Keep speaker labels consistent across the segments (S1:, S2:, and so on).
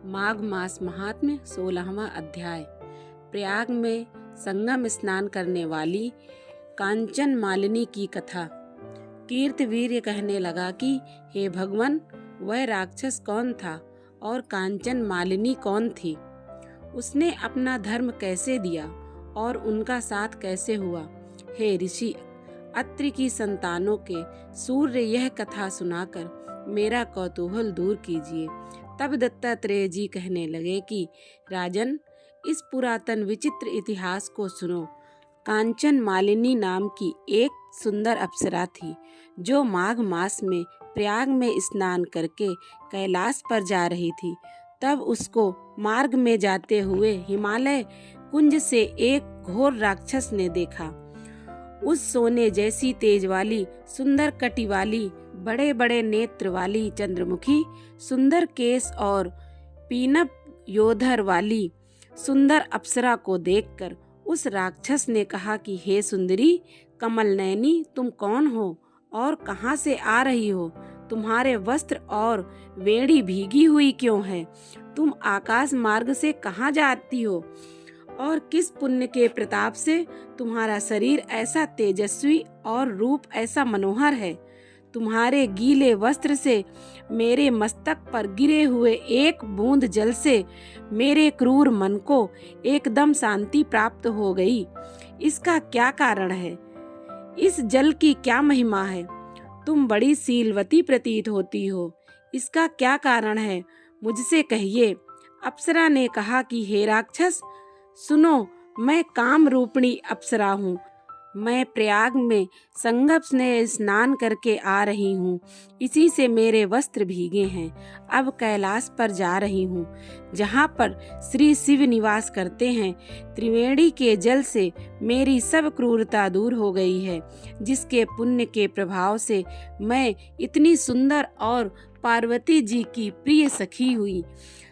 S1: माघ मास महात्म्य 16वां अध्याय। प्रयाग में संगम स्नान करने वाली कांचन मालिनी की कथा। कीर्तवीर्य कहने लगा कि हे भगवान, वह राक्षस कौन था और कांचन मालिनी कौन थी? उसने अपना धर्म कैसे दिया और उनका साथ कैसे हुआ? हे ऋषि अत्रि की संतानों के सूर्य, यह कथा सुनाकर मेरा कौतूहल दूर कीजिए। तब दत्तात्रेय जी कहने लगे कि राजन, इस पुरातन विचित्र इतिहास को सुनो। कांचन मालिनी नाम की एक सुंदर अप्सरा थी, जो माघ मास में प्रयाग में स्नान करके कैलाश पर जा रही थी। तब उसको मार्ग में जाते हुए हिमालय कुंज से एक घोर राक्षस ने देखा। उस सोने जैसी तेज वाली, सुंदर कटी वाली, बड़े बड़े नेत्र वाली, चंद्रमुखी, सुंदर केस और पीनप योधर वाली सुंदर अप्सरा को देखकर उस राक्षस ने कहा कि हे सुंदरी कमल नयनी, तुम कौन हो और कहाँ से आ रही हो? तुम्हारे वस्त्र और वेणी भीगी हुई क्यों है? तुम आकाश मार्ग से कहाँ जाती हो और किस पुण्य के प्रताप से तुम्हारा शरीर ऐसा तेजस्वी और रूप ऐसा मनोहर है? तुम्हारे गीले वस्त्र से मेरे मस्तक पर गिरे हुए एक बूंद जल से मेरे क्रूर मन को एकदम शांति प्राप्त हो गई। इसका क्या कारण है? इस जल की क्या महिमा है? तुम बड़ी शीलवती प्रतीत होती हो। इसका क्या कारण है? मुझसे कहिए। अप्सरा ने कहा कि हे राक्षस, सुनो, मैं काम रूपिणी अप्सरा हूँ। मैं प्रयाग में संगम में स्नान करके आ रही हूँ। इसी से मेरे वस्त्र भीगे हैं। अब कैलाश पर जा रही हूँ, जहाँ पर श्री शिव निवास करते हैं। त्रिवेणी के जल से मेरी सब क्रूरता दूर हो गई है, जिसके पुण्य के प्रभाव से मैं इतनी सुंदर और पार्वती जी की प्रिय सखी हुई।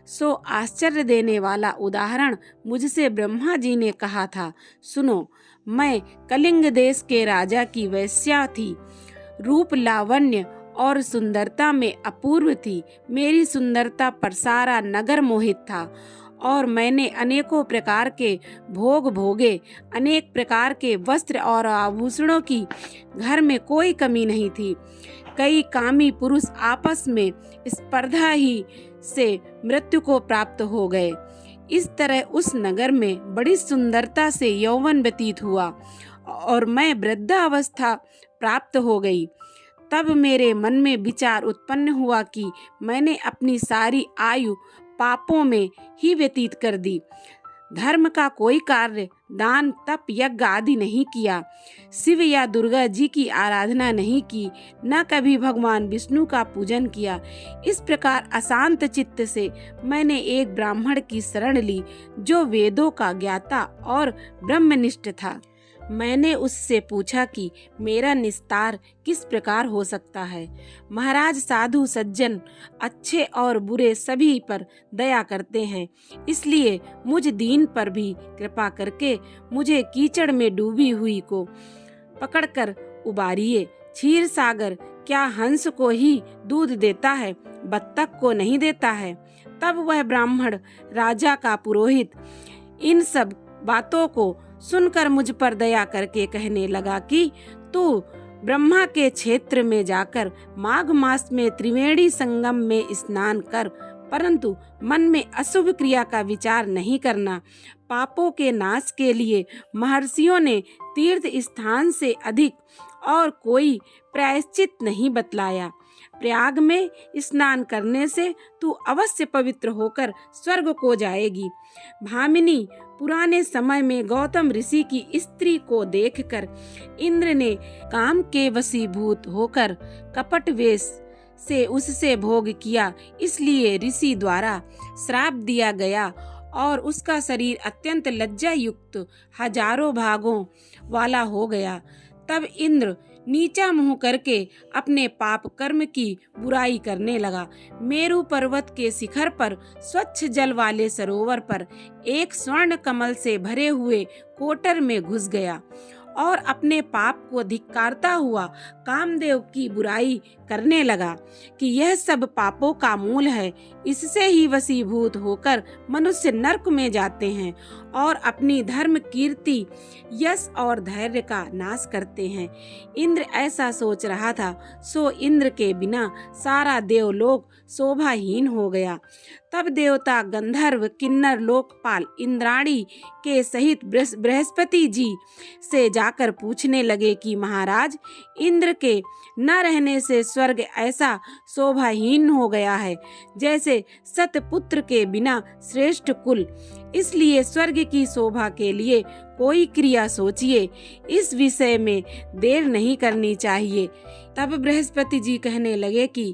S1: सो आश्चर्य देने वाला उदाहरण मुझसे ब्रह्मा जी ने कहा था। सुनो, मैं कलिंग देश के राजा की वेश्या थी। रूप, लावण्य और सुंदरता में अपूर्व थी। मेरी सुंदरता पर सारा नगर मोहित था और मैंने अनेकों प्रकार के भोग भोगे। अनेक प्रकार के वस्त्र और आभूषणों की घर में कोई कमी नहीं थी। कई कामी पुरुष आपस में स्पर्धा ही से मृत्यु को प्राप्त हो गए। इस तरह उस नगर में बड़ी सुंदरता से यौवन व्यतीत हुआ और मैं वृद्धावस्था प्राप्त हो गई। तब मेरे मन में विचार उत्पन्न हुआ कि मैंने अपनी सारी आयु पापों में ही व्यतीत कर दी। धर्म का कोई कार्य, दान, तप, यज्ञ आदि नहीं किया। शिव या दुर्गा जी की आराधना नहीं की, न कभी भगवान विष्णु का पूजन किया। इस प्रकार अशांत चित्त से मैंने एक ब्राह्मण की शरण ली, जो वेदों का ज्ञाता और ब्रह्मनिष्ठ था। मैंने उससे पूछा कि मेरा निस्तार किस प्रकार हो सकता है। महाराज, साधु सज्जन अच्छे और बुरे सभी पर दया करते हैं, इसलिए मुझ दीन पर भी कृपा करके मुझे कीचड़ में डूबी हुई को पकड़कर उबारिए। क्षीर सागर क्या हंस को ही दूध देता है, बत्तख को नहीं देता है? तब वह ब्राह्मण राजा का पुरोहित इन सब बातों को सुनकर मुझ पर दया करके कहने लगा कि तू ब्रह्मा के क्षेत्र में जाकर माघ मास में त्रिवेणी संगम में स्नान कर, परंतु मन में अशुभ क्रिया का विचार नहीं करना। पापों के नाश के लिए महर्षियों ने तीर्थ स्थान से अधिक और कोई प्रायश्चित नहीं बतलाया। प्रयाग में स्नान करने से तू अवश्य पवित्र होकर स्वर्ग को जाएगी। भामिनी, पुराने समय में गौतम ऋषि की स्त्री को देखकर इंद्र ने काम के वशीभूत होकर कपट वेश से उससे भोग किया। इसलिए ऋषि द्वारा श्राप दिया गया और उसका शरीर अत्यंत लज्जा युक्त हजारों भागों वाला हो गया। तब इंद्र नीचा मुंह करके अपने पाप कर्म की बुराई करने लगा। मेरु पर्वत के शिखर पर स्वच्छ जल वाले सरोवर पर एक स्वर्ण कमल से भरे हुए कोटर में घुस गया और अपने पाप को धिक्कारता हुआ कामदेव की बुराई करने लगा कि यह सब पापों का मूल है। इससे ही वशीभूत होकर मनुष्य नरक में जाते हैं और अपनी धर्म, कीर्ति, यश और धैर्य का नाश करते हैं। इंद्र ऐसा सोच रहा था, सो इंद्र के बिना सारा देवलोक शोभाहीन हो गया। तब देवता, गंधर्व, किन्नर, लोकपाल इंद्राणी के सहित बृहस्पति जी से जाकर पूछने लगे कि महाराज, इंद्र के न रहने से स्वर्ग ऐसा शोभाहीन हो गया है जैसे सतपुत्र के बिना श्रेष्ठ कुल। इसलिए स्वर्ग की शोभा के लिए कोई क्रिया सोचिए, इस विषय में देर नहीं करनी चाहिए। तब बृहस्पति जी कहने लगे कि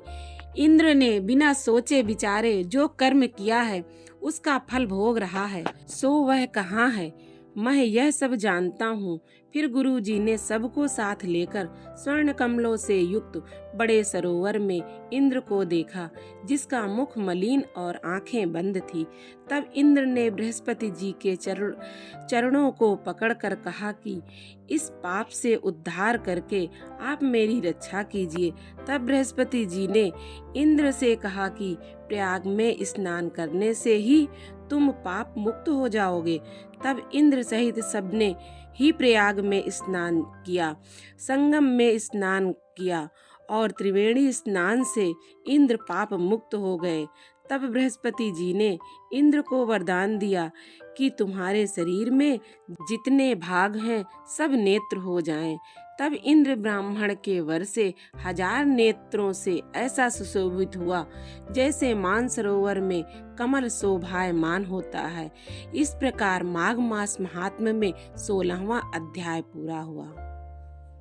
S1: इंद्र ने बिना सोचे विचारे जो कर्म किया है उसका फल भोग रहा है, सो वह कहाँ है, मैं यह सब जानता हूँ। फिर गुरु जी ने सबको साथ लेकर स्वर्ण कमलों से युक्त बड़े सरोवर में इंद्र को देखा, जिसका मुख मलिन और आंखें बंद थी। तब इंद्र ने बृहस्पति जी के चरणों को पकड़कर कहा कि इस पाप से उद्धार करके आप मेरी रक्षा कीजिए। तब बृहस्पति जी ने इंद्र से कहा कि प्रयाग में स्नान करने से ही तुम पाप मुक्त हो जाओगे। तब इंद्र सहित सबने ही प्रयाग में स्नान किया, संगम में स्नान किया और त्रिवेणी स्नान से इंद्र पाप मुक्त हो गए। तब बृहस्पति जी ने इंद्र को वरदान दिया कि तुम्हारे शरीर में जितने भाग हैं सब नेत्र हो जाएं। तब इंद्र ब्राह्मण के वर से 1000 नेत्रों से ऐसा सुशोभित हुआ जैसे मानसरोवर में कमल शोभायमान होता है। इस प्रकार माघ मास महात्म्य में 16वां अध्याय पूरा हुआ।